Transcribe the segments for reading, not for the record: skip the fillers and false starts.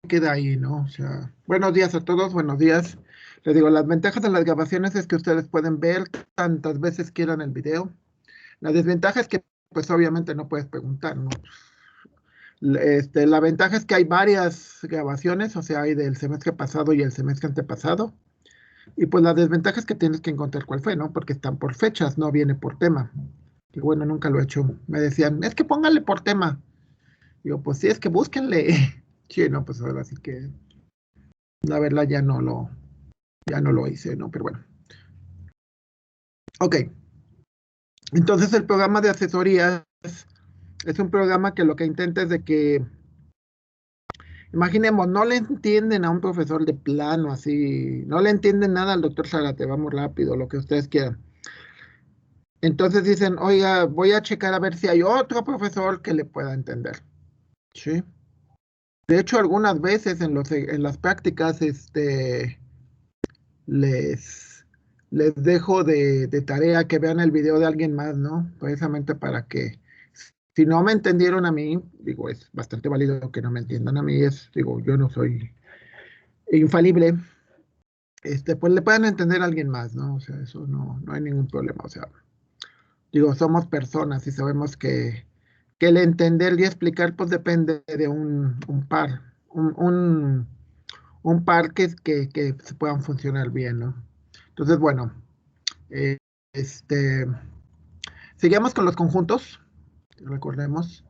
queda ahí, ¿no? O sea, buenos días a todos, buenos días. Les digo, las ventajas de las grabaciones es que ustedes pueden ver tantas veces quieran el video. La desventaja es que, pues obviamente no puedes preguntar, ¿no? La ventaja es que hay varias grabaciones, o sea, hay del semestre pasado y el semestre antepasado. Y pues la desventaja es que tienes que encontrar cuál fue, ¿no? Porque están por fechas, no viene por tema. Y bueno, nunca lo he hecho. Me decían, es que póngale por tema. Digo, pues sí, es que búsquenle. Sí, no, pues ahora sí que la verdad ya no lo hice, ¿no? Pero bueno. Ok, entonces el programa de asesorías es un programa que lo que intenta es de que, imaginemos, no le entienden a un profesor de plano, así, no le entienden nada al doctor Zárate, vamos rápido, lo que ustedes quieran. Entonces dicen, oiga, voy a checar a ver si hay otro profesor que le pueda entender. Sí. De hecho, algunas veces en las prácticas, les, les dejo de tarea que vean el video de alguien más, ¿no? Precisamente para que, si no me entendieron a mí, digo, es bastante válido que no me entiendan a mí, digo, yo no soy infalible, pues le puedan entender a alguien más, ¿no? O sea, eso no hay ningún problema, o sea, digo, somos personas y sabemos que el entender y explicar, pues depende de un par, un par que se puedan funcionar bien, ¿no? Entonces, bueno, eh, este, sigamos con los conjuntos, recordemos.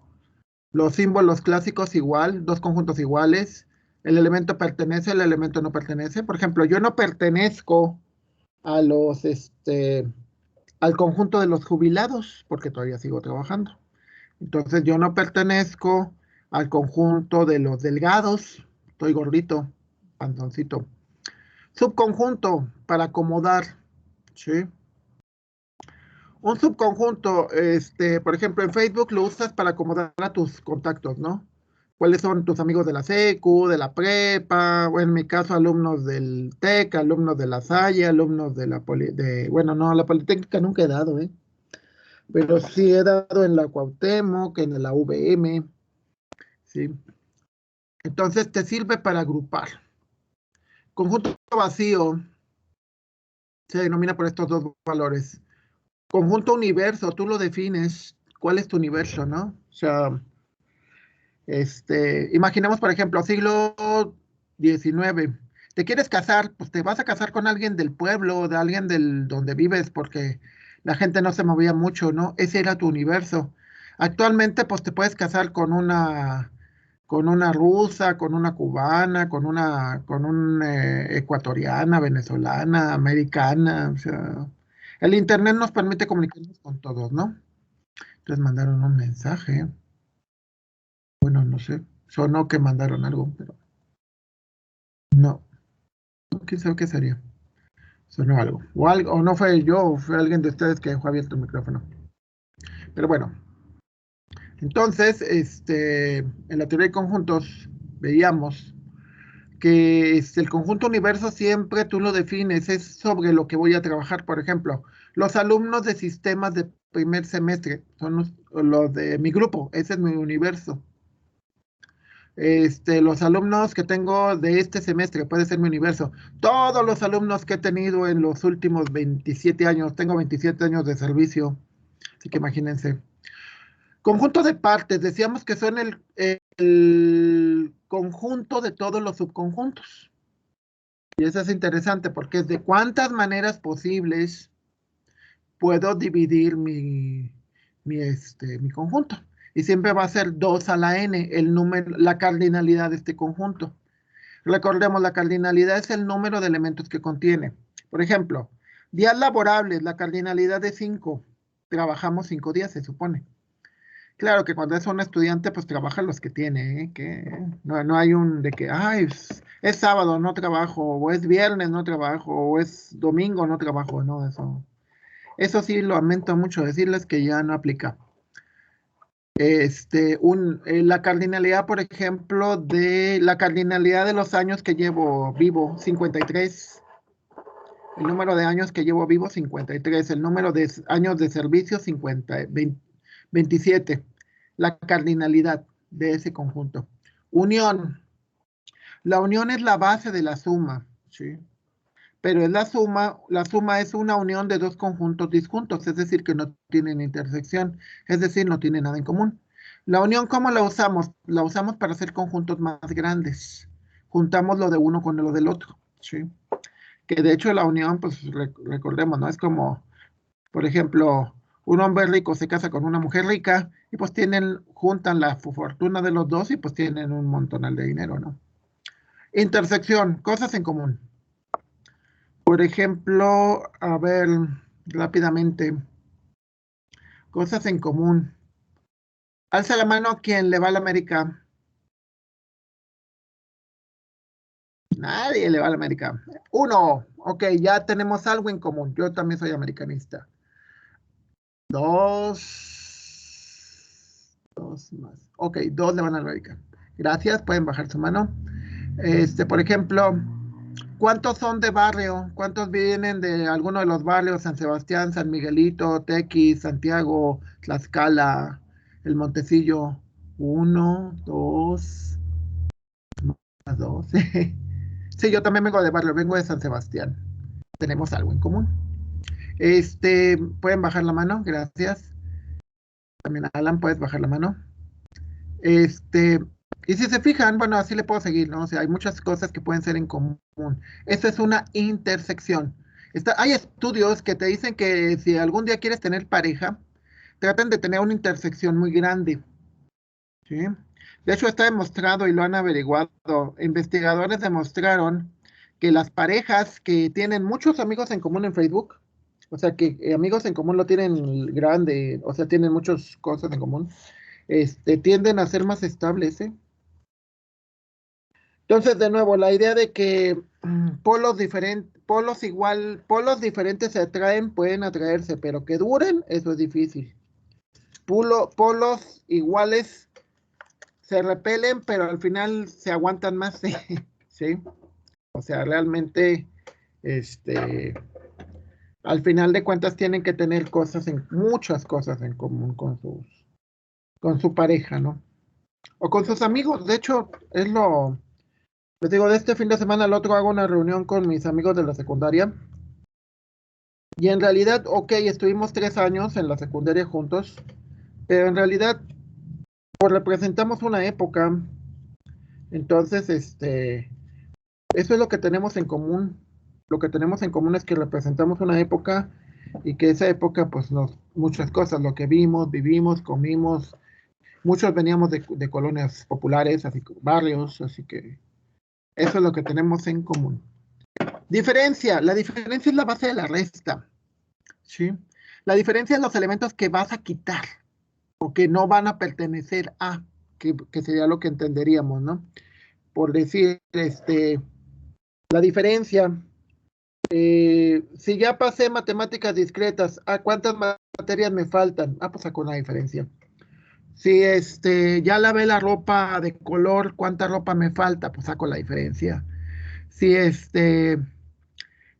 Los símbolos clásicos igual, dos conjuntos iguales. El elemento pertenece, el elemento no pertenece. Por ejemplo, yo no pertenezco a al conjunto de los jubilados, porque todavía sigo trabajando. Entonces yo no pertenezco al conjunto de los delgados, estoy gordito, panzoncito. Subconjunto para acomodar, ¿sí? Un subconjunto, por ejemplo, en Facebook lo usas para acomodar a tus contactos, ¿no? ¿Cuáles son tus amigos de la secu, de la prepa, o en mi caso alumnos del TEC, alumnos de la Salle, alumnos de bueno, no, la Politécnica nunca he dado, ¿eh? Pero sí he dado en la Cuauhtémoc, en la UVM, ¿sí? Entonces te sirve para agrupar. Conjunto vacío se denomina por estos dos valores. Conjunto universo, tú lo defines. ¿Cuál es tu universo, no? O sea, imaginemos, por ejemplo, siglo XIX. ¿Te quieres casar? Pues te vas a casar con alguien del pueblo, de alguien del donde vives, porque la gente no se movía mucho, ¿no? Ese era tu universo. Actualmente, pues te puedes casar con una rusa, con una cubana, con una ecuatoriana, venezolana, americana. O sea, el internet nos permite comunicarnos con todos, ¿no? Entonces mandaron un mensaje. Bueno, no sé. Sonó que mandaron algo, pero no. ¿Quién sabe qué sería? Sonó algo. O no fue yo, o fue alguien de ustedes que dejó abierto el micrófono. Pero bueno, entonces, en la teoría de conjuntos veíamos que el conjunto universo siempre tú lo defines, es sobre lo que voy a trabajar. Por ejemplo, los alumnos de sistemas de primer semestre son los de mi grupo, ese es mi universo. Los alumnos que tengo de este semestre, puede ser mi universo. Todos los alumnos que he tenido en los últimos 27 años, tengo 27 años de servicio, así que imagínense. Conjunto de partes, decíamos que son el conjunto de todos los subconjuntos. Y eso es interesante porque es de cuántas maneras posibles puedo dividir mi conjunto. Y siempre va a ser 2 a la n, el número, la cardinalidad de este conjunto. Recordemos, la cardinalidad es el número de elementos que contiene. Por ejemplo, días laborables, la cardinalidad es 5. Trabajamos 5 días, se supone. Claro que cuando es un estudiante, pues trabaja los que tiene, ¿eh? Que no hay un de que, ay, es sábado, no trabajo, o es viernes, no trabajo, o es domingo, no trabajo, no, eso sí lo lamento mucho decirles que ya no aplica. La cardinalidad, por ejemplo, de la cardinalidad de los años que llevo vivo, 53. El número de años que llevo vivo, 53. El número de años de servicio, 27. La cardinalidad de ese conjunto. Unión. La unión es la base de la suma, ¿sí? Pero es la suma es una unión de dos conjuntos disjuntos, es decir, que no tienen intersección, es decir, no tienen nada en común. La unión, ¿cómo la usamos? La usamos para hacer conjuntos más grandes. Juntamos lo de uno con lo del otro, ¿sí? Que de hecho la unión, pues recordemos, ¿no? Es como, por ejemplo, un hombre rico se casa con una mujer rica y pues juntan la fortuna de los dos y pues tienen un montonal de dinero, ¿no? Intersección, cosas en común. Por ejemplo, a ver, rápidamente, cosas en común. Alza la mano quien le va a la América. Nadie le va a la América. Uno, ok, ya tenemos algo en común. Yo también soy americanista. Dos, dos más. Ok, dos le van a la América. Gracias, pueden bajar su mano. Por ejemplo, ¿cuántos son de barrio? ¿Cuántos vienen de alguno de los barrios? San Sebastián, San Miguelito, Tequis, Santiago, Tlaxcala, El Montecillo. Uno, dos, más dos. Sí, yo también vengo de barrio, vengo de San Sebastián. Tenemos algo en común. Pueden bajar la mano, gracias. También Alan, puedes bajar la mano. Este, y si se fijan, bueno, así le puedo seguir, ¿no? O sea, hay muchas cosas que pueden ser en común. Eso es una intersección. Hay estudios que te dicen que si algún día quieres tener pareja, traten de tener una intersección muy grande, ¿sí? De hecho, está demostrado y lo han averiguado. Investigadores demostraron que las parejas que tienen muchos amigos en común en Facebook, o sea, que amigos en común lo tienen grande, o sea, tienen muchas cosas en común, tienden a ser más estables, ¿eh? Entonces, de nuevo, la idea de que polos diferentes, polos diferentes se atraen, pueden atraerse, pero que duren, eso es difícil. Polos iguales se repelen, pero al final se aguantan más, ¿sí? O sea, realmente, este, al final de cuentas tienen que tener muchas cosas en común con su pareja, ¿no? O con sus amigos. De hecho, les digo, de este fin de semana al otro hago una reunión con mis amigos de la secundaria. Y en realidad, ok, estuvimos 3 años en la secundaria juntos, pero en realidad, pues representamos una época. Entonces, eso es lo que tenemos en común. Lo que tenemos en común es que representamos una época y que esa época, pues, muchas cosas, lo que vimos, vivimos, comimos. Muchos veníamos de colonias populares, así como barrios, así que eso es lo que tenemos en común. La diferencia es la base de la resta, ¿sí? La diferencia es los elementos que vas a quitar o que no van a pertenecer a, que sería lo que entenderíamos, ¿no? Por decir, la diferencia, si ya pasé matemáticas discretas, ¿a cuántas materias me faltan? Ah, pues saco una diferencia. Si ya lavé la ropa de color, ¿cuánta ropa me falta? Pues saco la diferencia. Si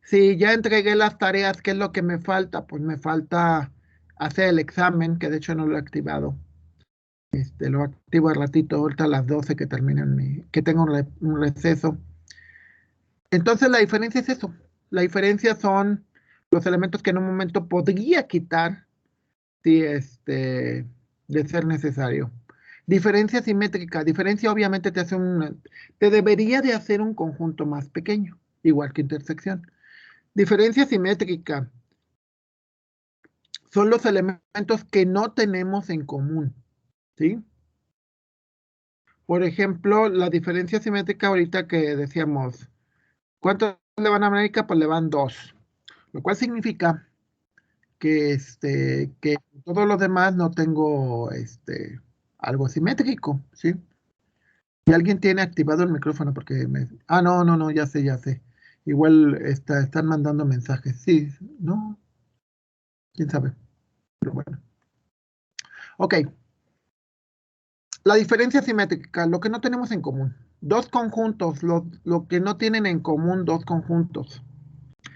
si ya entregué las tareas, ¿qué es lo que me falta? Pues me falta hacer el examen, que de hecho no lo he activado. Lo activo al ratito, ahorita a las 12 que que tengo un receso. Entonces la diferencia es eso. La diferencia son los elementos que en un momento podría quitar si de ser necesario. Diferencia simétrica. Diferencia obviamente te debería de hacer un conjunto más pequeño, igual que intersección. Diferencia simétrica son los elementos que no tenemos en común, ¿sí? Por ejemplo, la diferencia simétrica ahorita que decíamos, ¿cuántos le van a América? Pues le van 2, lo cual significa que todos los demás no tengo algo simétrico, ¿sí? Y alguien tiene activado el micrófono porque Ah, no, no, no, ya sé, ya sé. Igual están mandando mensajes. Sí, no, quién sabe. Pero bueno. Ok, la diferencia simétrica, lo que no tenemos en común. Dos conjuntos, lo que no tienen en común dos conjuntos.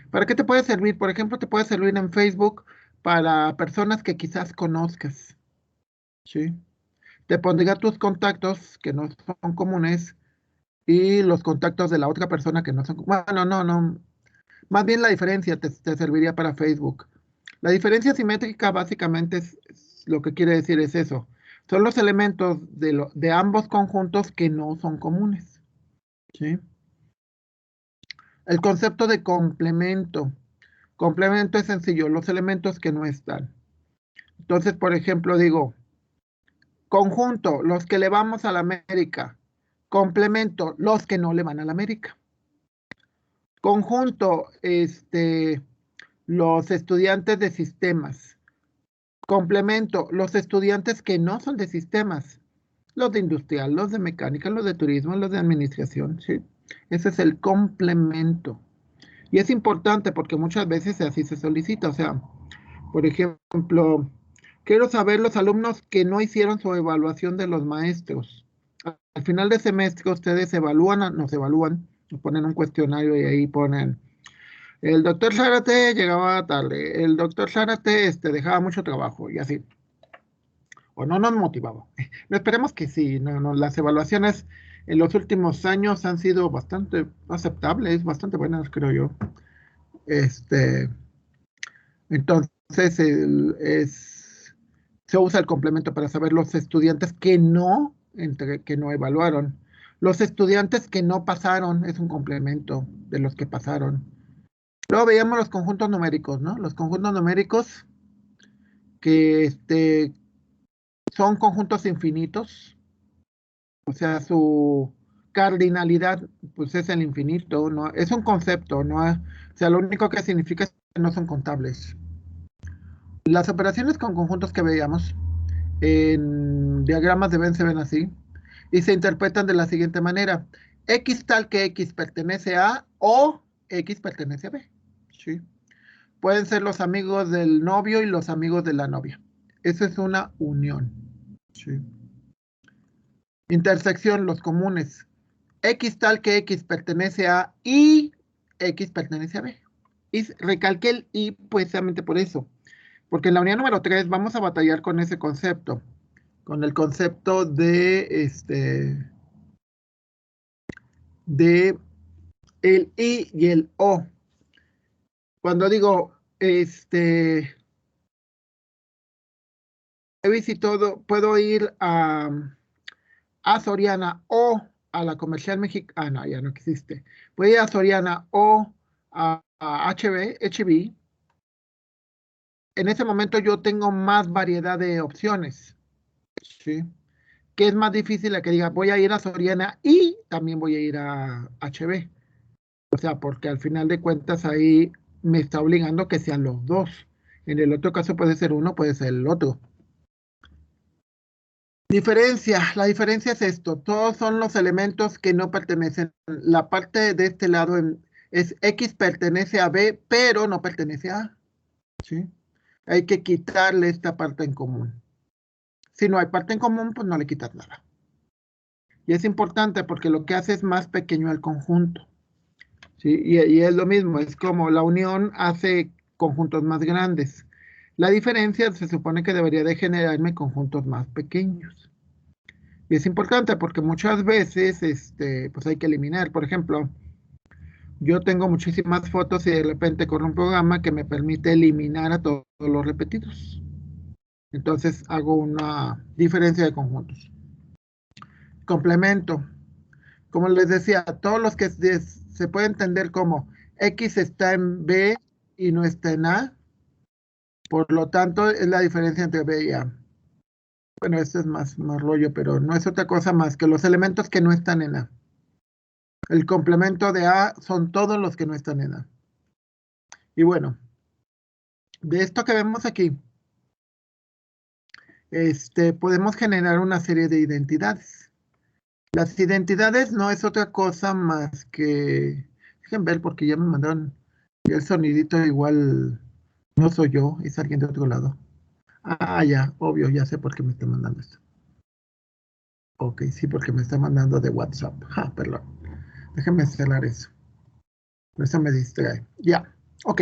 ¿Para qué te puede servir? Por ejemplo, te puede servir en Facebook para personas que quizás conozcas, ¿sí? Te pondría tus contactos que no son comunes y los contactos de la otra persona que no son, bueno, no, más bien la diferencia te serviría para Facebook. La diferencia simétrica básicamente lo que quiere decir es eso. Son los elementos de ambos conjuntos que no son comunes. ¿Sí? El concepto de complemento. Complemento es sencillo, los elementos que no están. Entonces, por ejemplo, digo, conjunto, los que le vamos a la América. Complemento, los que no le van a la América. Conjunto, los estudiantes de sistemas. Complemento, los estudiantes que no son de sistemas. Los de industrial, los de mecánica, los de turismo, los de administración, ¿sí? Ese es el complemento. Y es importante porque muchas veces así se solicita. O sea, por ejemplo, quiero saber los alumnos que no hicieron su evaluación de los maestros. Al final de semestre ustedes evalúan, nos evalúan, nos ponen un cuestionario y ahí ponen, el doctor Zárate llegaba tarde, el doctor Zárate dejaba mucho trabajo y así. O no nos motivaba. No, esperemos que sí. No, las evaluaciones en los últimos años han sido bastante aceptables, bastante buenas, creo yo. Este, entonces, se usa el complemento para saber los estudiantes que no evaluaron. Los estudiantes que no pasaron es un complemento de los que pasaron. Luego veíamos los conjuntos numéricos, ¿no? Los conjuntos numéricos que son conjuntos infinitos, o sea, su cardinalidad pues es el infinito, ¿no? Es un concepto, ¿no? O sea, lo único que significa es que no son contables. Las operaciones con conjuntos que veíamos en diagramas de Venn se ven así y se interpretan de la siguiente manera. X tal que X pertenece a o X pertenece a B. ¿Sí? Pueden ser los amigos del novio y los amigos de la novia. Eso es una unión. ¿Sí? Intersección, los comunes. X tal que X pertenece a y X pertenece a B. Y recalqué el y precisamente por eso. Porque en la unidad número 3 vamos a batallar con ese concepto. Con el concepto de el y el o. Cuando digo, si todo, puedo ir a Soriana o a la comercial mexicana, ya no existe. Voy a ir a Soriana o a HB. En ese momento yo tengo más variedad de opciones, ¿sí? Que es más difícil a que diga, voy a ir a Soriana y también voy a ir a HB. O sea, porque al final de cuentas ahí me está obligando que sean los dos. En el otro caso puede ser uno, puede ser el otro. La diferencia es esto, todos son los elementos que no pertenecen. La parte de este lado es X pertenece a B, pero no pertenece a A. ¿Sí? Hay que quitarle esta parte en común. Si no hay parte en común, pues no le quitas nada. Y es importante porque lo que hace es más pequeño el conjunto. ¿Sí? Y es lo mismo, es como la unión hace conjuntos más grandes. La diferencia se supone que debería de generarme conjuntos más pequeños. Y es importante porque muchas veces pues hay que eliminar. Por ejemplo, yo tengo muchísimas fotos y de repente con un programa que me permite eliminar a todos los repetidos. Entonces hago una diferencia de conjuntos. Complemento. Como les decía, todos los que se puede entender como X está en B y no está en A, por lo tanto es la diferencia entre B y A. Bueno, esto es más rollo, pero no es otra cosa más que los elementos que no están en A. El complemento de A son todos los que no están en A. Y bueno, de esto que vemos aquí, podemos generar una serie de identidades. Las identidades no es otra cosa más que, dejen ver porque ya me mandaron el sonidito igual, no soy yo, es alguien de otro lado. Ah, ya, obvio, ya sé por qué me está mandando esto. Ok, sí, porque me está mandando de WhatsApp. Perdón. Déjenme cerrar eso. Eso me distrae. Ya, ok.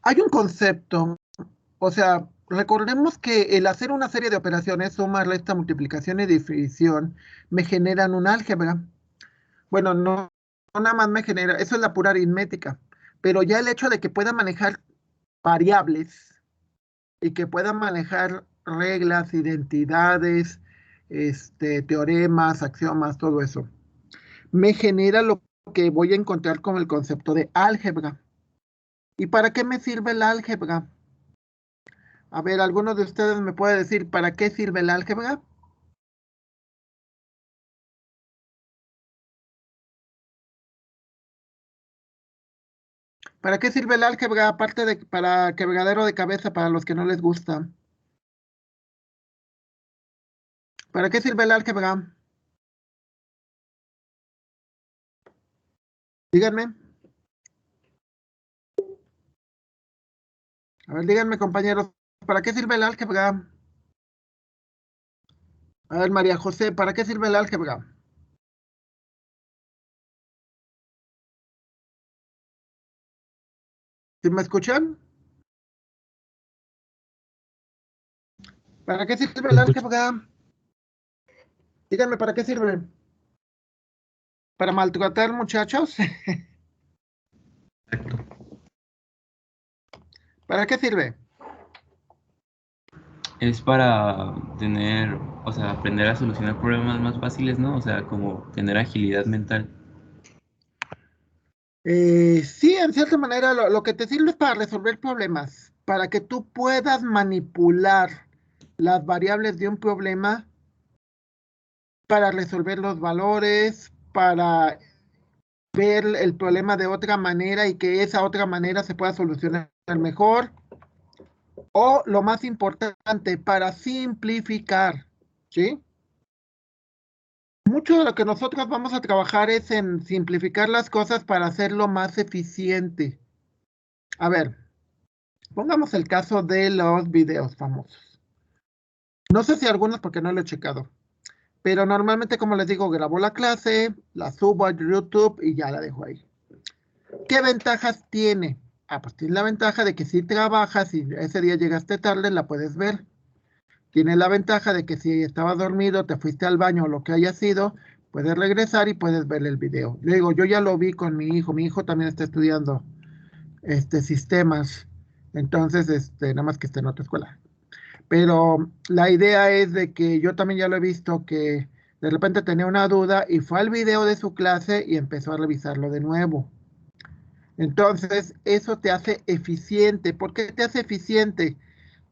Hay un concepto, o sea, recordemos que el hacer una serie de operaciones, suma, resta, multiplicación y división, me generan un álgebra. Bueno, no nada más me genera, eso es la pura aritmética, pero ya el hecho de que pueda manejar variables y que pueda manejar reglas, identidades, teoremas, axiomas, todo eso, me genera lo que voy a encontrar con el concepto de álgebra. ¿Y para qué me sirve el álgebra? A ver, ¿alguno de ustedes me puede decir para qué sirve el álgebra? ¿Para qué sirve el álgebra aparte de para quebradero de cabeza para los que no les gusta? ¿Para qué sirve el álgebra? Díganme. A ver, díganme, compañeros, ¿para qué sirve el álgebra? A ver, María José, ¿para qué sirve el álgebra? ¿Sí me escuchan? ¿Para qué sirve Te el escucho. álgebra? Díganme, ¿para qué sirve? ¿Para maltratar muchachos? Exacto. ¿Para qué sirve? Es para tener, o sea, aprender a solucionar problemas más fáciles, ¿no? O sea, como tener agilidad mental. Sí, en cierta manera lo que te sirve es para resolver problemas, para que tú puedas manipular las variables de un problema para resolver los valores, para ver el problema de otra manera y que esa otra manera se pueda solucionar mejor. O lo más importante, para simplificar, ¿sí? Mucho de lo que nosotros vamos a trabajar es en simplificar las cosas para hacerlo más eficiente. A ver, pongamos el caso de los videos famosos. No sé si algunos porque no lo he checado, pero normalmente, como les digo, grabo la clase, la subo a YouTube y ya la dejo ahí. ¿Qué ventajas tiene? Ah, pues tiene la ventaja de que si trabajas y ese día llegaste tarde, la puedes ver. Tiene la ventaja de que si estabas dormido, te fuiste al baño o lo que haya sido, puedes regresar y puedes ver el video. Le digo, yo ya lo vi con mi hijo también está estudiando sistemas, entonces, nada más que está en otra escuela. Pero la idea es de que yo también ya lo he visto que de repente tenía una duda y fue al video de su clase y empezó a revisarlo de nuevo. Entonces, eso te hace eficiente. ¿Por qué te hace eficiente?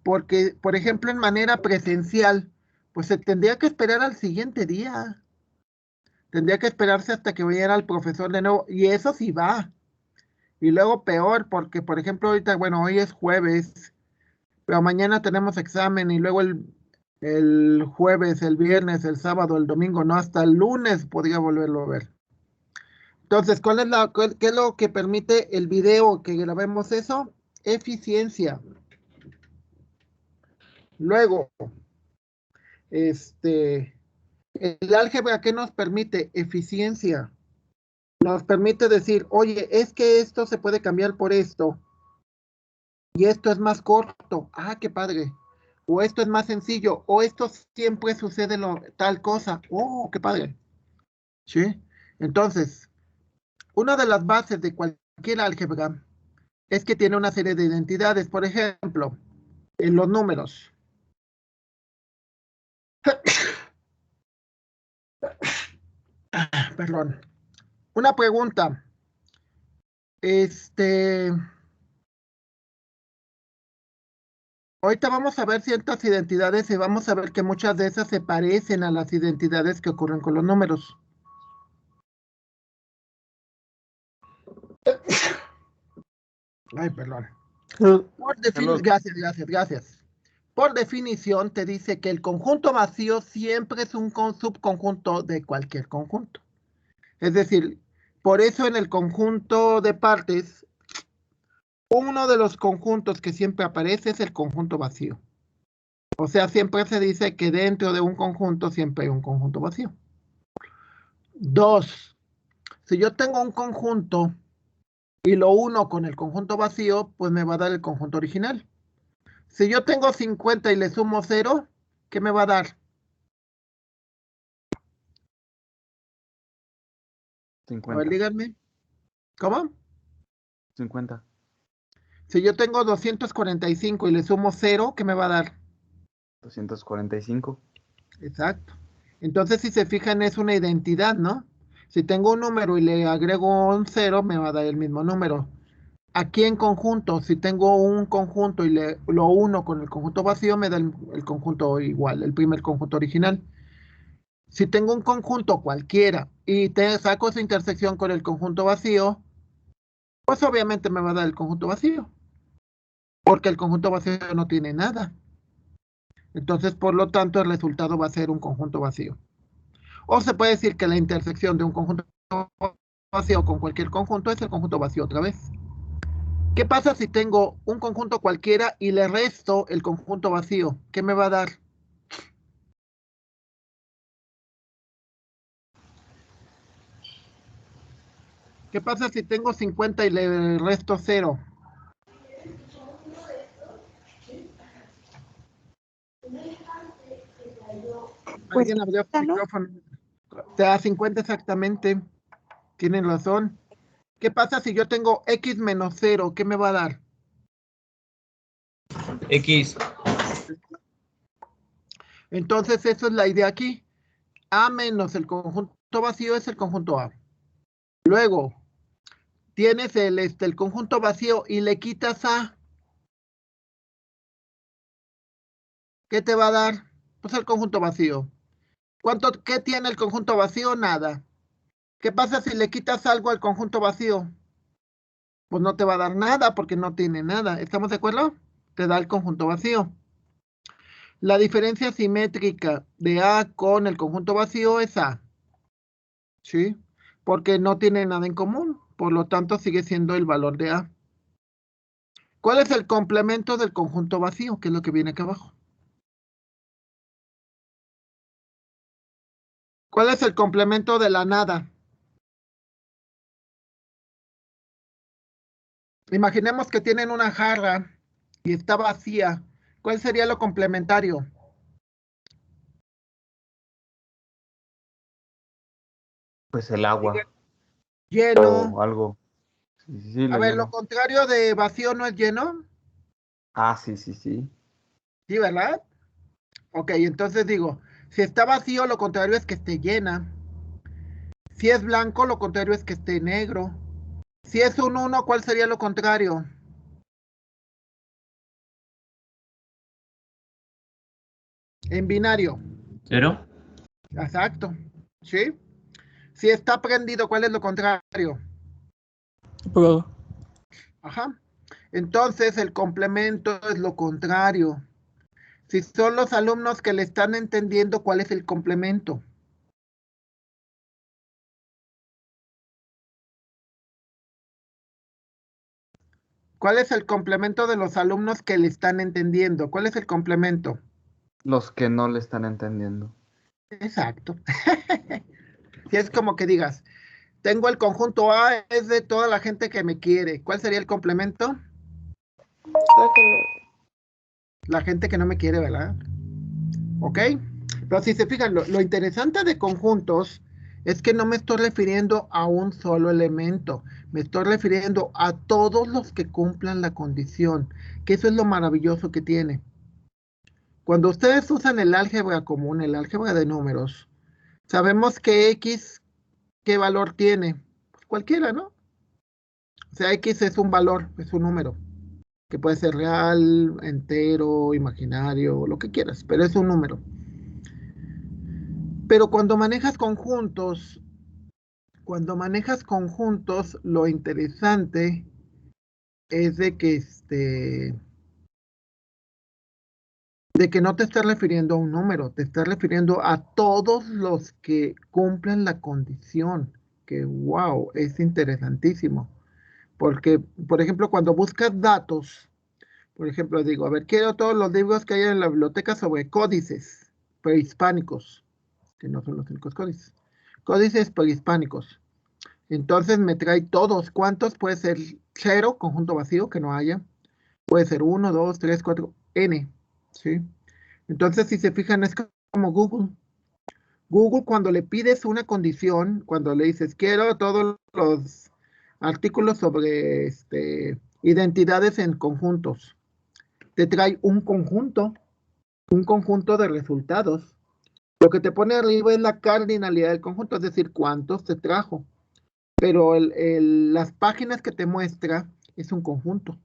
Porque, por ejemplo, en manera presencial, pues se tendría que esperar al siguiente día. Tendría que esperarse hasta que viniera el profesor de nuevo. Y eso sí va. Y luego peor, porque, por ejemplo, ahorita, bueno, hoy es jueves, pero mañana tenemos examen y luego el jueves, el viernes, el sábado, el domingo, no, hasta el lunes podría volverlo a ver. Entonces, ¿qué es lo que permite el video que grabemos eso? Eficiencia. Luego, este, el álgebra, ¿qué nos permite? Eficiencia. Nos permite decir, oye, es que esto se puede cambiar por esto y esto es más corto. Ah, qué padre. O esto es más sencillo, o esto siempre sucede tal cosa. Oh, qué padre. ¿Sí? Entonces, una de las bases de cualquier álgebra es que tiene una serie de identidades. Por ejemplo, en los números. Perdón. Una pregunta. Este, Ahorita vamos a ver ciertas identidades y vamos a ver que muchas de esas se parecen a las identidades que ocurren con los números. Ay, perdón. Salud. Gracias. Por definición, te dice que el conjunto vacío siempre es un subconjunto de cualquier conjunto. Es decir, por eso en el conjunto de partes, uno de los conjuntos que siempre aparece es el conjunto vacío. O sea, siempre se dice que dentro de un conjunto siempre hay un conjunto vacío. Dos, si yo tengo un conjunto y lo uno con el conjunto vacío, pues me va a dar el conjunto original. Si yo tengo 50 y le sumo 0, ¿qué me va a dar? A ver, 50. díganme. ¿Cómo? 50. Si yo tengo 245 y le sumo 0, ¿qué me va a dar? 245. Exacto. Entonces, si se fijan, es una identidad, ¿no? Si tengo un número y le agrego un 0, me va a dar el mismo número. Aquí en conjunto, si tengo un conjunto y lo uno con el conjunto vacío, me da el conjunto igual, el primer conjunto original. Si tengo un conjunto cualquiera y te saco esa intersección con el conjunto vacío, pues obviamente me va a dar el conjunto vacío, porque el conjunto vacío no tiene nada. Entonces, por lo tanto, el resultado va a ser un conjunto vacío. O se puede decir que la intersección de un conjunto vacío con cualquier conjunto es el conjunto vacío otra vez. ¿Qué pasa si tengo un conjunto cualquiera y le resto el conjunto vacío? ¿Qué me va a dar? ¿Qué pasa si tengo 50 y le resto 0? Pues ¿Alguien abrió su ¿no? micrófono? Te da 50 exactamente. Tienen razón. ¿Qué pasa si yo tengo x menos 0? ¿Qué me va a dar? X. Entonces, esa es la idea aquí. A menos el conjunto vacío es el conjunto A. Luego, tienes el conjunto vacío y le quitas A. ¿Qué te va a dar? Pues el conjunto vacío. ¿Qué tiene el conjunto vacío? Nada. ¿Qué pasa si le quitas algo al conjunto vacío? Pues no te va a dar nada porque no tiene nada. ¿Estamos de acuerdo? Te da el conjunto vacío. La diferencia simétrica de A con el conjunto vacío es A. ¿Sí? Porque no tiene nada en común. Por lo tanto, sigue siendo el valor de A. ¿Cuál es el complemento del conjunto vacío? Que es lo que viene acá abajo. ¿Cuál es el complemento de la nada? Imaginemos que tienen una jarra y está vacía. ¿Cuál sería lo complementario? Pues el agua. Lleno. O algo. Sí, sí, sí, A lo ver, lo lleno. contrario de vacío no es lleno. Ah, sí, sí, sí. Sí, ¿verdad? Ok, entonces digo, si está vacío, lo contrario es que esté llena. Si es blanco, lo contrario es que esté negro. Si es un 1, ¿cuál sería lo contrario? En binario. ¿Cero? Exacto. ¿Sí? Si está prendido, ¿cuál es lo contrario? Apagado. Ajá. Entonces el complemento es lo contrario. Si son los alumnos que le están entendiendo, ¿cuál es el complemento? ¿Cuál es el complemento de los alumnos que le están entendiendo? ¿Cuál es el complemento? Los que no le están entendiendo. Exacto. Si es como que digas, tengo el conjunto A, es de toda la gente que me quiere. ¿Cuál sería el complemento? La gente que no me quiere, ¿verdad? ¿Ok? Pero si se fijan, lo interesante de conjuntos es que no me estoy refiriendo a un solo elemento, me estoy refiriendo a todos los que cumplan la condición, que eso es lo maravilloso que tiene. Cuando ustedes usan el álgebra común, el álgebra de números, sabemos que X, ¿qué valor tiene? Pues cualquiera, ¿no? O sea, X es un valor, es un número, que puede ser real, entero, imaginario, lo que quieras, pero es un número. Pero cuando manejas conjuntos, lo interesante es de que no te estás refiriendo a un número, te estás refiriendo a todos los que cumplen la condición, que wow, es interesantísimo. Porque, por ejemplo, cuando buscas datos, por ejemplo, digo, a ver, quiero todos los libros que hay en la biblioteca sobre códices prehispánicos, que no son los únicos códices, códices prehispánicos. Entonces me trae todos. ¿Cuántos? Puede ser 0, conjunto vacío, que no haya. Puede ser 1, 2, 3, 4. N, ¿sí? Entonces, si se fijan, es como Google. Google, cuando le pides una condición, cuando le dices, quiero todos los artículos sobre identidades en conjuntos, te trae un conjunto de resultados. Lo que te pone arriba es la cardinalidad del conjunto, es decir, cuántos te trajo. Pero las páginas que te muestra es un conjunto.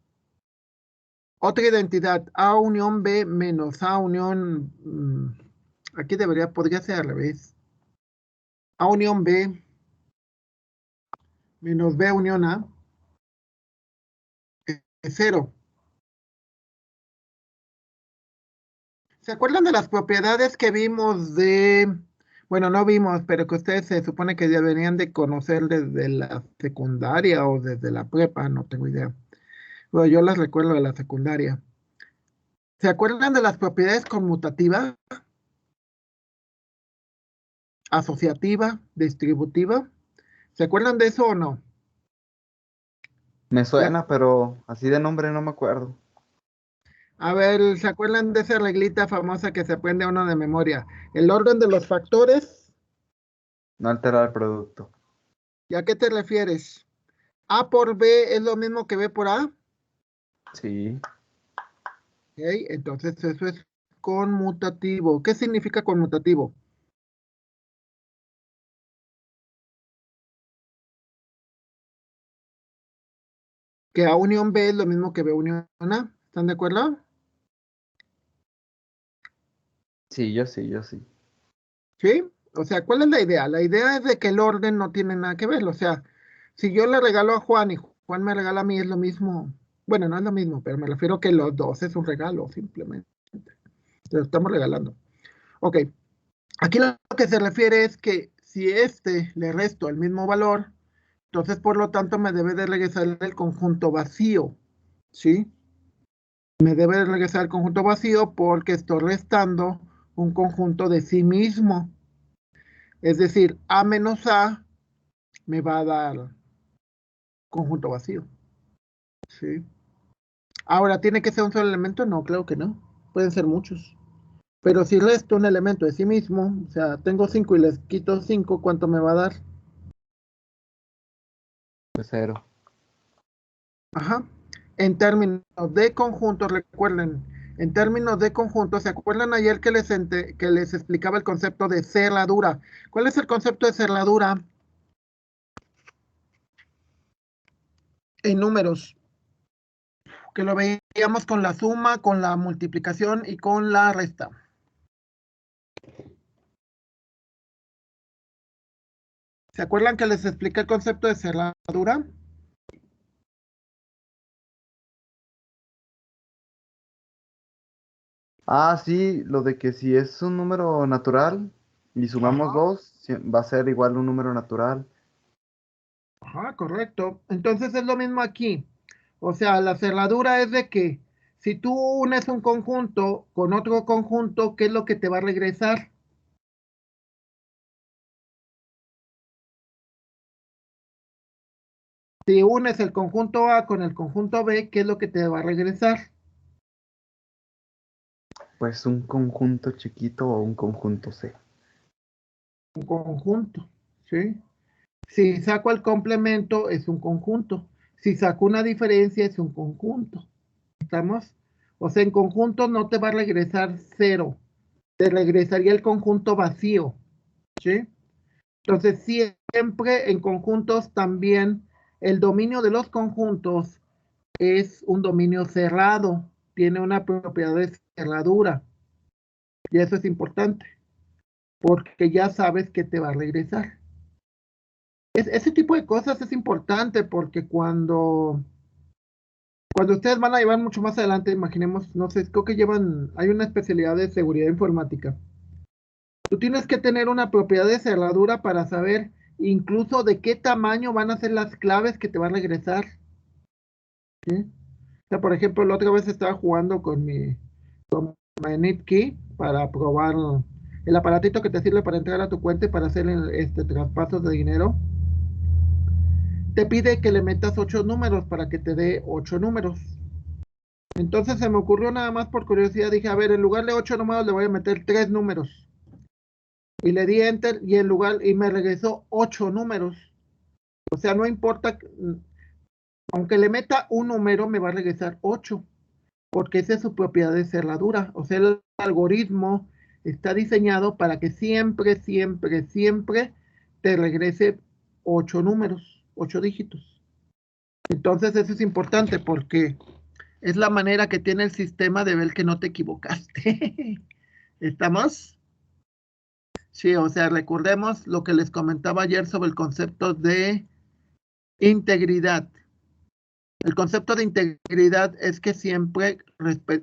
Otra identidad, A unión B menos A unión, aquí podría ser al revés. A unión B menos B unión A es 0. ¿Se acuerdan de las propiedades que vimos bueno, no vimos, pero que ustedes se supone que deberían de conocer desde la secundaria o desde la prepa? No tengo idea. Bueno, yo las recuerdo de la secundaria. ¿Se acuerdan de las propiedades conmutativa, asociativa, distributiva? ¿Se acuerdan de eso o no? Me suena, pero así de nombre no me acuerdo. A ver, ¿se acuerdan de esa reglita famosa que se aprende uno de memoria? El orden de los factores, No alterar el producto. ¿y a qué te refieres? ¿A por B es lo mismo que B por A? Sí. Ok, entonces eso es conmutativo. ¿Qué significa conmutativo? Que A unión B es lo mismo que B unión A. ¿Están de acuerdo? Sí, yo sí. ¿Sí? O sea, ¿cuál es la idea? La idea es de que el orden no tiene nada que ver. O sea, si yo le regalo a Juan y Juan me regala a mí, es lo mismo. Bueno, no es lo mismo, pero me refiero que los dos es un regalo, simplemente. Te lo estamos regalando. Ok. Aquí lo que se refiere es que si le resto el mismo valor, entonces por lo tanto me debe de regresar el conjunto vacío. ¿Sí? Me debe de regresar el conjunto vacío porque estoy restando un conjunto de sí mismo. Es decir, A menos A me va a dar conjunto vacío. ¿Sí? Ahora, ¿tiene que ser un solo elemento? No, claro que no. Pueden ser muchos. Pero si resto un elemento de sí mismo, o sea, tengo 5 y les quito 5, ¿cuánto me va a dar? De 0. Ajá. En términos de conjuntos, recuerden, en términos de conjuntos, ¿se acuerdan ayer que les explicaba el concepto de cerradura? ¿Cuál es el concepto de cerradura en números? Que lo veíamos con la suma, con la multiplicación y con la resta. ¿Se acuerdan que les expliqué el concepto de cerradura? Ah, sí, lo de que si es un número natural y sumamos Ajá, 2, va a ser igual a un número natural. ajá, correcto. Entonces es lo mismo aquí. O sea, la cerradura es de que si tú unes un conjunto con otro conjunto, ¿qué es lo que te va a regresar? Si unes el conjunto A con el conjunto B, ¿qué es lo que te va a regresar? Pues un conjunto chiquito o un conjunto C. Un conjunto, ¿sí? Si saco el complemento, es un conjunto. Si saco una diferencia, es un conjunto. ¿Estamos? O sea, en conjunto no te va a regresar 0. Te regresaría el conjunto vacío, ¿sí? Entonces, siempre en conjuntos también el dominio de los conjuntos es un dominio cerrado, tiene una propiedad de cerradura. Y eso es importante, porque ya sabes que te va a regresar. Ese tipo de cosas es importante porque cuando ustedes van a llevar mucho más adelante, imaginemos, no sé, creo que hay una especialidad de seguridad informática. Tú tienes que tener una propiedad de cerradura para saber incluso de qué tamaño van a ser las claves que te va a regresar. ¿Sí? O sea, por ejemplo, la otra vez estaba jugando con mi Key para probar el aparatito que te sirve para entrar a tu cuenta y para hacer traspasos de dinero. Te pide que le metas 8 números para que te dé 8 números. Entonces se me ocurrió nada más por curiosidad, dije, a ver, en lugar de 8 números le voy a meter 3 números. Y le di enter y y me regresó 8 números. O sea, no importa, aunque le meta un número, me va a regresar 8, porque esa es su propiedad de cerradura. O sea, el algoritmo está diseñado para que siempre, siempre, siempre te regrese 8 números, 8 dígitos. Entonces eso es importante porque es la manera que tiene el sistema de ver que no te equivocaste. ¿Estamos? Sí, o sea, recordemos lo que les comentaba ayer sobre el concepto de integridad. El concepto de integridad es que siempre,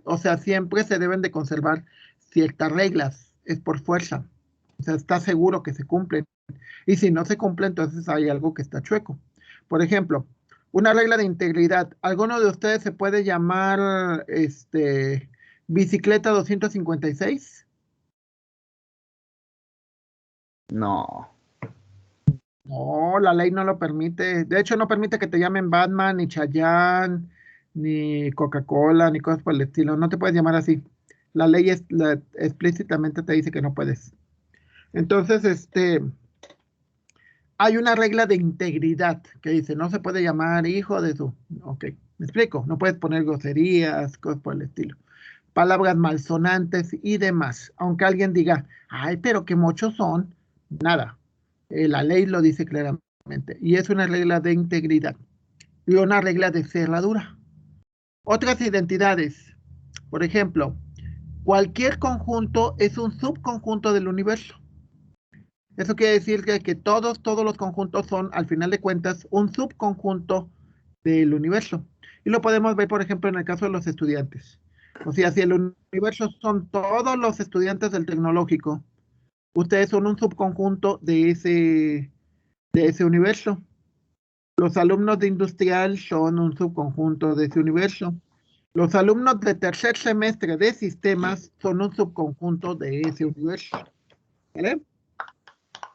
o sea, siempre se deben de conservar ciertas reglas, es por fuerza. O sea, está seguro que se cumplen. Y si no se cumple, entonces hay algo que está chueco. Por ejemplo, una regla de integridad. ¿Alguno de ustedes se puede llamar bicicleta 256? No. No, la ley no lo permite. De hecho, no permite que te llamen Batman, ni Chayanne, ni Coca-Cola, ni cosas por el estilo. No te puedes llamar así. La ley explícitamente te dice que no puedes. Entonces, hay una regla de integridad que dice, no se puede llamar hijo de su... Ok, me explico. No puedes poner groserías, cosas por el estilo. Palabras malsonantes y demás. Aunque alguien diga, ay, pero qué muchos son. Nada. La ley lo dice claramente. Y es una regla de integridad. Y una regla de cerradura. Otras identidades. Por ejemplo, cualquier conjunto es un subconjunto del universo. Eso quiere decir que todos los conjuntos son, al final de cuentas, un subconjunto del universo. Y lo podemos ver, por ejemplo, en el caso de los estudiantes. O sea, si el universo son todos los estudiantes del tecnológico, ustedes son un subconjunto de ese universo. Los alumnos de industrial son un subconjunto de ese universo. Los alumnos de tercer semestre de sistemas son un subconjunto de ese universo. ¿Vale?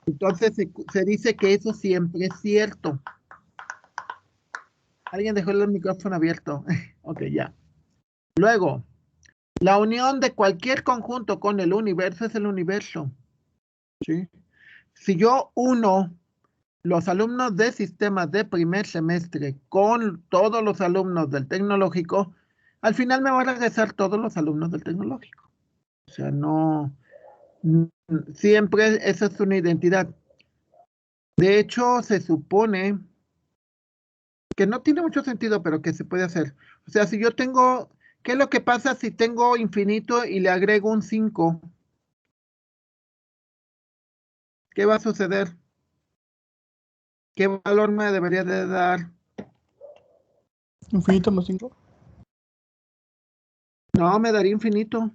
Entonces se dice que eso siempre es cierto. Alguien dejó el micrófono abierto. Ok, ya. Luego, la unión de cualquier conjunto con el universo es el universo. ¿Sí? Si yo uno los alumnos de sistemas de primer semestre con todos los alumnos del tecnológico, al final me van a regresar todos los alumnos del tecnológico. O sea, no, siempre esa es una identidad. De hecho, se supone que no tiene mucho sentido, pero que se puede hacer. O sea, si yo tengo, ¿qué es lo que pasa si tengo infinito y le agrego un 5? ¿Qué va a suceder? ¿Qué valor me debería de dar? Infinito más 5. No, me daría infinito.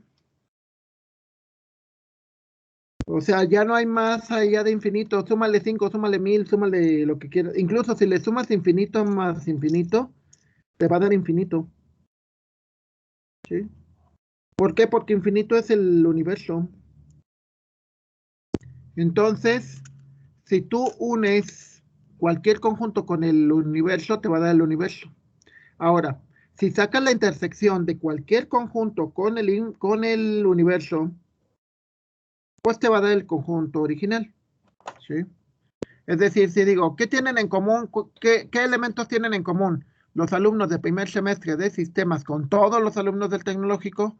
O sea, ya no hay más allá de infinito. Súmale 5, súmale 1000, súmale lo que quieras. Incluso si le sumas infinito más infinito, te va a dar infinito. ¿Sí? ¿Por qué? Porque infinito es el universo. Entonces, si tú unes cualquier conjunto con el universo, te va a dar el universo. Ahora, si sacas la intersección de cualquier conjunto con el universo, pues te va a dar el conjunto original. ¿Sí? Es decir, si digo, ¿qué tienen en común? ¿Qué elementos tienen en común los alumnos de primer semestre de sistemas con todos los alumnos del tecnológico?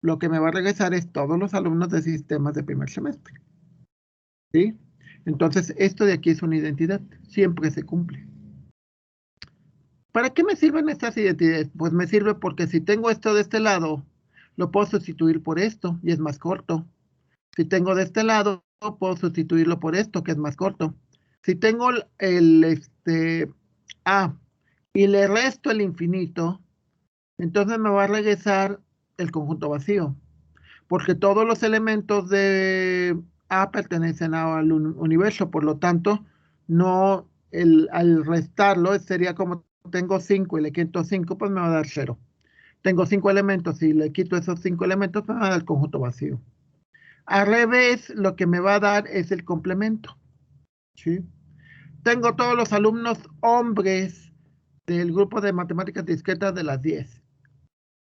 Lo que me va a regresar es todos los alumnos de sistemas de primer semestre. ¿Sí? Entonces, esto de aquí es una identidad. Siempre se cumple. ¿Para qué me sirven estas identidades? Pues me sirve porque si tengo esto de este lado, lo puedo sustituir por esto y es más corto. Si tengo de este lado, puedo sustituirlo por esto, que es más corto. Si tengo A y le resto el infinito, entonces me va a regresar el conjunto vacío, porque todos los elementos de A pertenecen al universo, por lo tanto, no, al restarlo sería como tengo 5 y le quito 5, pues me va a dar 0. Tengo 5 elementos y le quito esos 5 elementos, pues me va a dar el conjunto vacío. Al revés, lo que me va a dar es el complemento. ¿Sí? Tengo todos los alumnos hombres del grupo de matemáticas discretas de las 10.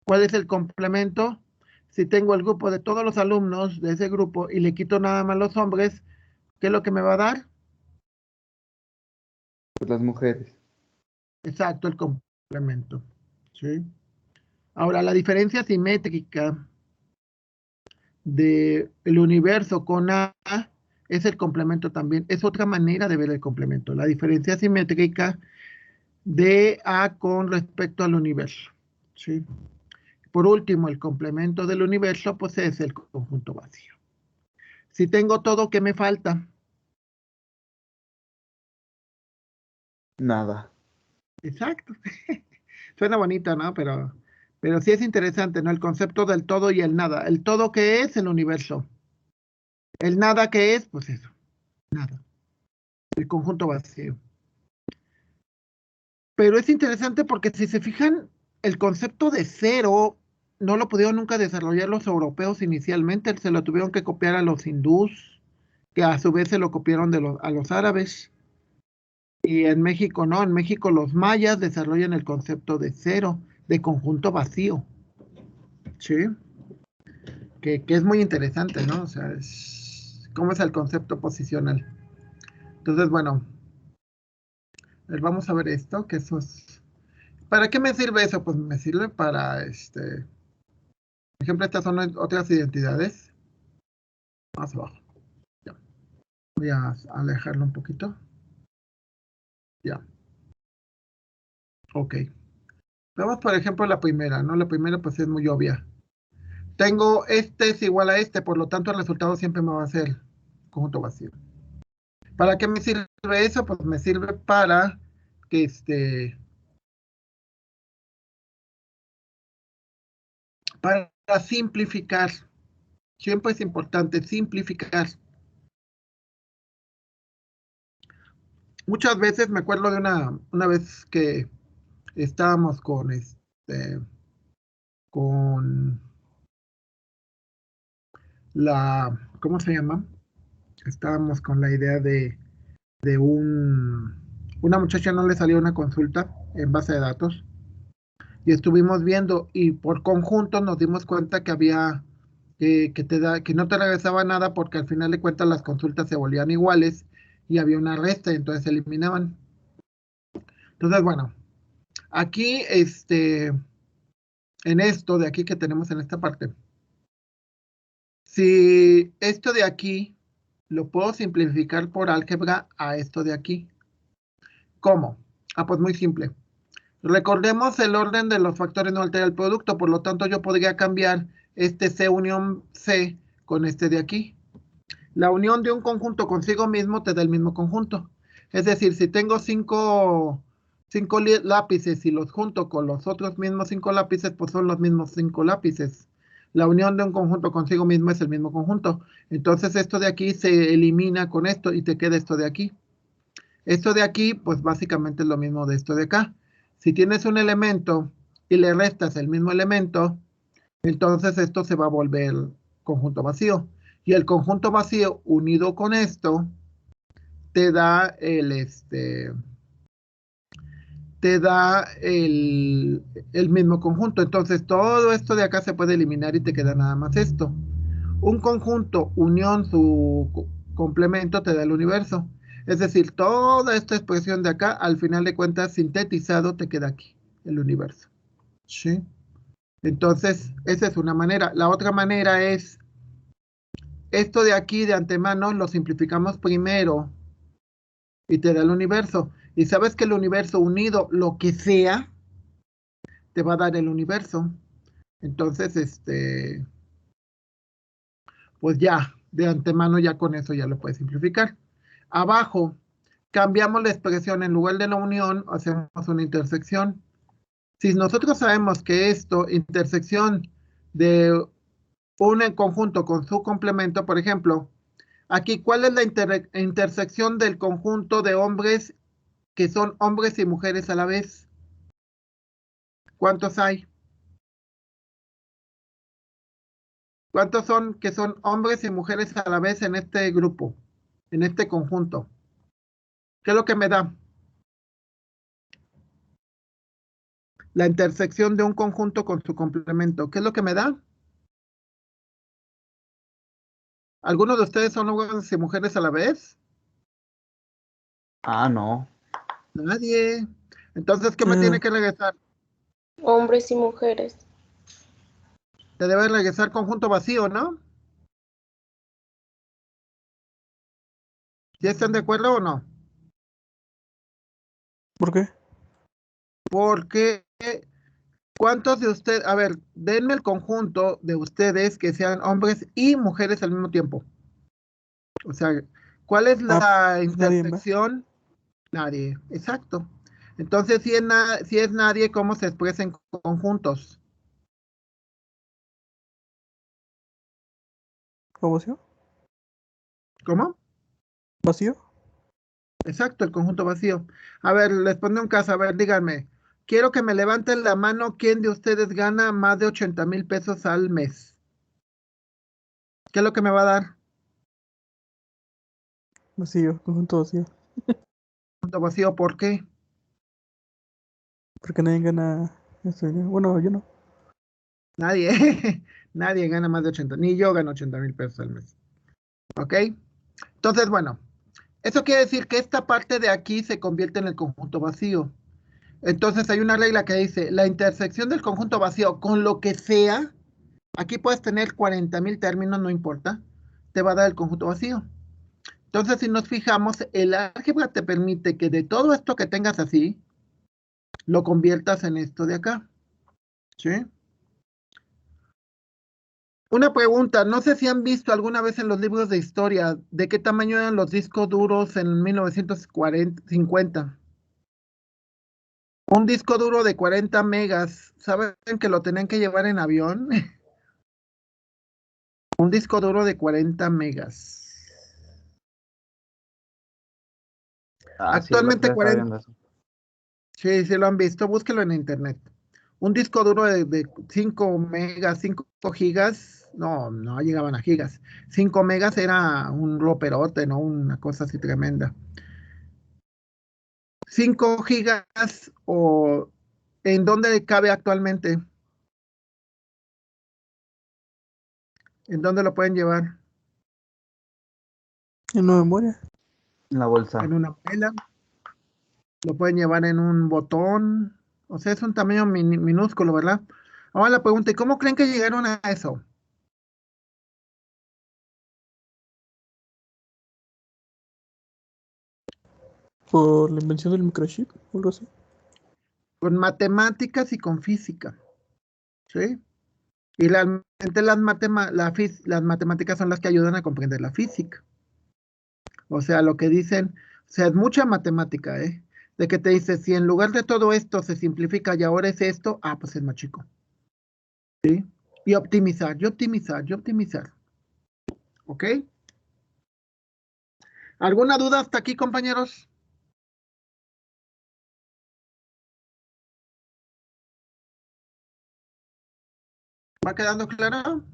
¿Cuál es el complemento? Si tengo el grupo de todos los alumnos de ese grupo y le quito nada más los hombres, ¿qué es lo que me va a dar? Pues las mujeres. Exacto, el complemento. ¿Sí? Ahora, la diferencia simétrica del universo con A es el complemento también. Es otra manera de ver el complemento. La diferencia simétrica de A con respecto al universo. ¿Sí? Por último, el complemento del universo pues es el conjunto vacío. Si tengo todo, ¿qué me falta? Nada. Exacto. Suena bonito, ¿no? Pero sí es interesante, ¿no? El concepto del todo y el nada. El todo, ¿qué es? El universo. El nada, ¿qué es? Pues eso, nada. El conjunto vacío. Pero es interesante porque si se fijan, el concepto de cero no lo pudieron nunca desarrollar los europeos inicialmente, se lo tuvieron que copiar a los hindús, que a su vez se lo copiaron a los árabes. Y en México no, en México los mayas desarrollan el concepto de cero, de conjunto vacío. ¿Sí? Que es muy interesante, ¿no? O sea, cómo es el concepto posicional. Entonces, bueno, vamos a ver esto, que eso es... ¿Para qué me sirve eso? Pues me sirve para, por ejemplo, estas son otras identidades. Más abajo. Ya. Voy a alejarlo un poquito. Ya. Ok. Vamos, por ejemplo, la primera, ¿no? La primera, pues es muy obvia. Tengo este es igual a este, por lo tanto, el resultado siempre me va a ser conjunto vacío. ¿Para qué me sirve eso? Pues me sirve para que para simplificar. Siempre es importante simplificar. Muchas veces me acuerdo de una vez que estábamos con ¿cómo se llama? Estábamos con la idea de una muchacha no le salió una consulta en base de datos y estuvimos viendo y por conjunto nos dimos cuenta que había que no te regresaba nada porque al final de cuentas las consultas se volvían iguales y había una resta y entonces se eliminaban. Entonces, bueno, aquí, en esto de aquí que tenemos en esta parte, si esto de aquí lo puedo simplificar por álgebra a esto de aquí. ¿Cómo? Ah, pues muy simple. Recordemos el orden de los factores no altera el producto, por lo tanto yo podría cambiar este C unión C con este de aquí. La unión de un conjunto consigo mismo te da el mismo conjunto. Es decir, si tengo cinco lápices y los junto con los otros mismos 5 lápices, pues son los mismos 5 lápices. La unión de un conjunto consigo mismo es el mismo conjunto. Entonces esto de aquí se elimina con esto y te queda esto de aquí. Esto de aquí, pues básicamente es lo mismo de esto de acá. Si tienes un elemento y le restas el mismo elemento, entonces esto se va a volver conjunto vacío. Y el conjunto vacío unido con esto te da el mismo conjunto. Entonces todo esto de acá se puede eliminar y te queda nada más esto. Un conjunto unión su complemento te da el universo. Es decir, toda esta expresión de acá, al final de cuentas, sintetizado, te queda aquí, el universo. ¿Sí? Entonces, esa es una manera. La otra manera es, esto de aquí de antemano lo simplificamos primero y te da el universo. Y sabes que el universo unido, lo que sea, te va a dar el universo. Entonces, pues ya, de antemano ya con eso ya lo puedes simplificar. Abajo, cambiamos la expresión, en lugar de la unión, hacemos una intersección. Si nosotros sabemos que esto, intersección de un conjunto con su complemento, por ejemplo, aquí, ¿cuál es la intersección del conjunto de hombres que son hombres y mujeres a la vez? ¿Cuántos hay? ¿Cuántos son que son hombres y mujeres a la vez en este grupo, en este conjunto? ¿Qué es lo que me da? la intersección de un conjunto con su complemento. ¿Qué es lo que me da? ¿Algunos de ustedes son hombres y mujeres a la vez? Ah, no. Nadie. Entonces, ¿qué me tiene que regresar? Hombres y mujeres. Te debe regresar conjunto vacío, ¿no? ¿Ya están de acuerdo o no? ¿Por qué? Porque, ¿cuántos de ustedes, a ver, denme el conjunto de ustedes que sean hombres y mujeres al mismo tiempo? O sea, ¿cuál es la Pues nadie más. intersección? Nadie, exacto. Entonces, si es nadie, ¿cómo se expresa en conjuntos? ¿O vacío? ¿Cómo? ¿Vacío? Exacto, el conjunto vacío. A ver, les pongo un caso, a ver, díganme. Quiero que me levanten la mano quién de ustedes gana más de 80,000 pesos al mes. ¿Qué es lo que me va a dar? Vacío, conjunto vacío. Conjunto vacío, ¿por qué? Porque nadie gana eso. Bueno, yo no. Nadie, nadie gana más de 80, ni yo gano 80,000 pesos al mes. ¿Ok? Entonces, bueno, eso quiere decir que esta parte de aquí se convierte en el conjunto vacío. Entonces hay una regla que dice, la intersección del conjunto vacío con lo que sea, aquí puedes tener 40,000 términos, no importa, te va a dar el conjunto vacío. Entonces, si nos fijamos, el álgebra te permite que de todo esto que tengas así, lo conviertas en esto de acá. ¿Sí? Una pregunta, no sé si han visto alguna vez en los libros de historia de qué tamaño eran los discos duros en 1950. Un disco duro de 40 megas, ¿saben que lo tenían que llevar en avión? Un disco duro de 40 megas. Ah, sí, el otro Actualmente día estaba 40, viendo eso. sí, sí lo han visto, búsquelo en internet. Un disco duro de 5 megas, 5 gigas, no, no llegaban a gigas. 5 megas era un roperote, ¿no? Una cosa así tremenda. 5 gigas o ¿en dónde cabe actualmente? ¿En dónde lo pueden llevar? En una memoria. En la bolsa. En una muela, lo pueden llevar en un botón, o sea, es un tamaño minúsculo, ¿verdad? Ahora la pregunta, ¿y cómo creen que llegaron a eso? Por la invención del microchip o algo así. Con matemáticas y con física, ¿sí? Y realmente las matemáticas son las que ayudan a comprender la física. O sea, lo que dicen, o sea, es mucha matemática, ¿eh? De que te dice, si en lugar de todo esto se simplifica y ahora es esto, pues es más chico, ¿sí? Y optimizar, y optimizar, y optimizar. ¿Ok? ¿Alguna duda hasta aquí, compañeros? ¿Va quedando claro?